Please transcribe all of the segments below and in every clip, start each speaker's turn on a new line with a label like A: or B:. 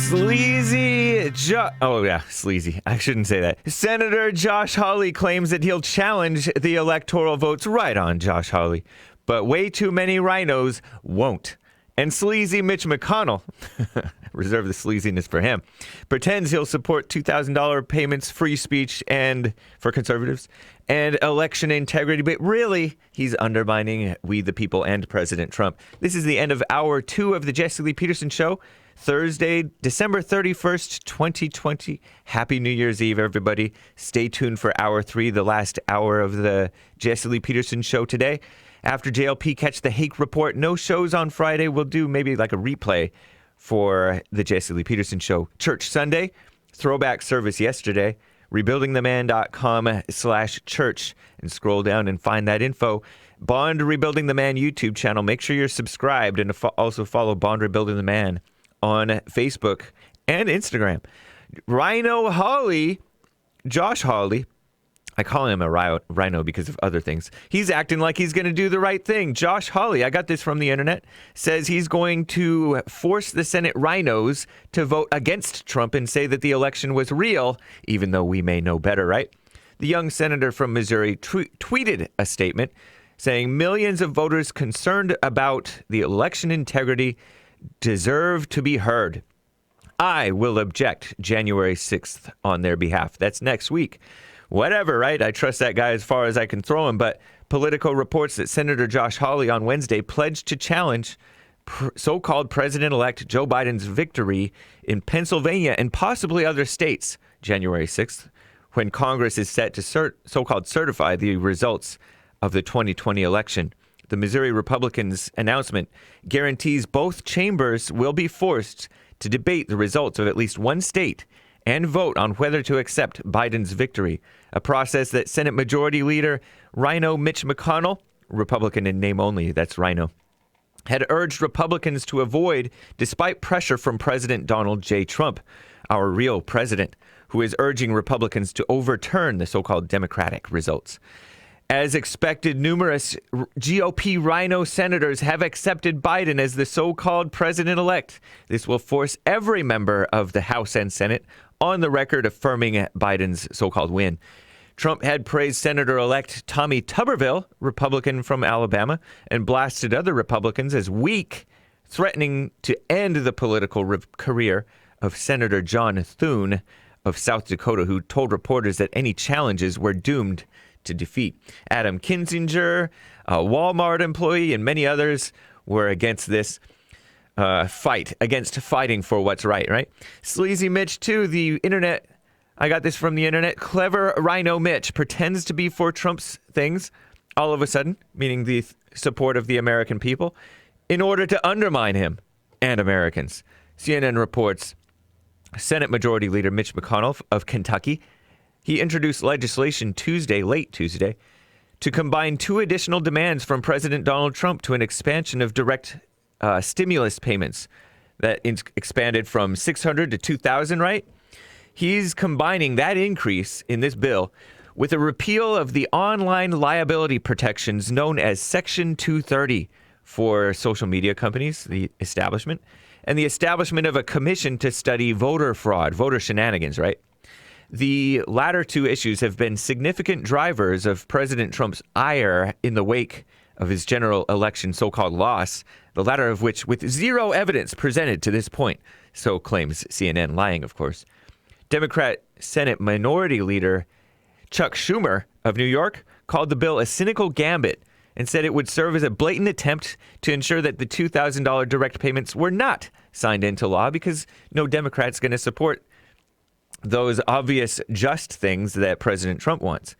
A: Sleazy. I shouldn't say that. Senator Josh Hawley claims that he'll challenge the electoral votes. Right on, Josh Hawley. But way too many RINOs won't. And Sleazy Mitch McConnell, reserve the sleaziness for him, pretends he'll support $2,000 payments, free speech, and for conservatives, and election integrity. But really, he's undermining we the people and President Trump. This is the end of Hour 2 of the Jesse Lee Peterson Show. Thursday, December 31st, 2020. Happy New Year's Eve, everybody. Stay tuned for Hour 3, the last hour of the Jesse Lee Peterson Show today. After JLP, catch the Hake Report. No shows on Friday. We'll do maybe like a replay for the Jesse Lee Peterson Show. Church Sunday, throwback service yesterday, rebuildingtheman.com/church, and scroll down and find that info. Bond Rebuilding the Man YouTube channel. Make sure you're subscribed and also follow Bond Rebuilding the Man on Facebook and Instagram. Rhino Hawley, Josh Hawley, I call him a rhino because of other things. He's acting like he's going to do the right thing. Josh Hawley, I got this from the internet, says he's going to force the Senate RINOs to vote against Trump and say that the election was real, even though we may know better, right? The young senator from Missouri tweeted a statement saying millions of voters concerned about the election integrity deserve to be heard. I will object January 6th on their behalf. That's next week. Whatever, right? I trust that guy as far as I can throw him. But Politico reports that Senator Josh Hawley on Wednesday pledged to challenge so-called President-elect Joe Biden's victory in Pennsylvania and possibly other states January 6th, when Congress is set to so-called certify the results of the 2020 election. The Missouri Republicans' announcement guarantees both chambers will be forced to debate the results of at least one state and vote on whether to accept Biden's victory, a process that Senate Majority Leader Rhino Mitch McConnell, Republican in name only, that's Rhino, had urged Republicans to avoid despite pressure from President Donald J. Trump, our real president, who is urging Republicans to overturn the so-called Democratic results. As expected, numerous GOP RINO senators have accepted Biden as the so-called president-elect. This will force every member of the House and Senate on the record affirming Biden's so-called win. Trump had praised Senator-elect Tommy Tuberville, Republican from Alabama, and blasted other Republicans as weak, threatening to end the political career of Senator John Thune of South Dakota, who told reporters that any challenges were doomed to defeat. Adam Kinzinger, a Walmart employee, and many others were against this fighting for what's right? Sleazy Mitch, too, the internet, I got this from the internet, clever Rhino Mitch pretends to be for Trump's things all of a sudden, meaning the support of the American people, in order to undermine him and Americans. CNN reports Senate Majority Leader Mitch McConnell of Kentucky, he introduced legislation late Tuesday, to combine two additional demands from President Donald Trump to an expansion of direct stimulus payments that expanded from $600 to $2,000, right? He's combining that increase in this bill with a repeal of the online liability protections known as Section 230 for social media companies, the establishment, and the establishment of a commission to study voter fraud, voter shenanigans, right? The latter two issues have been significant drivers of President Trump's ire in the wake of his general election so-called loss, the latter of which with zero evidence presented to this point, so claims CNN, lying, of course. Democrat Senate Minority Leader Chuck Schumer of New York called the bill a cynical gambit and said it would serve as a blatant attempt to ensure that the $2,000 direct payments were not signed into law because no Democrat's going to support those obvious just things that President Trump wants.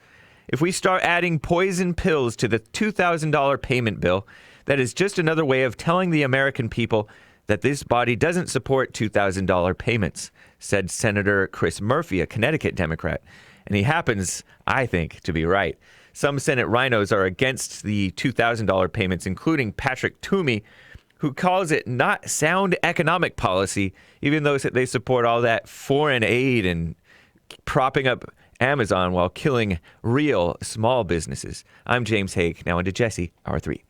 A: If we start adding poison pills to the $2,000 payment bill, that is just another way of telling the American people that this body doesn't support $2,000 payments, said Senator Chris Murphy, a Connecticut Democrat. And he happens, I think, to be right. Some Senate RINOs are against the $2,000 payments, including Patrick Toomey, who calls it not sound economic policy, even though they support all that foreign aid and propping up Amazon while killing real small businesses. I'm James Hake, now into Jesse, R3.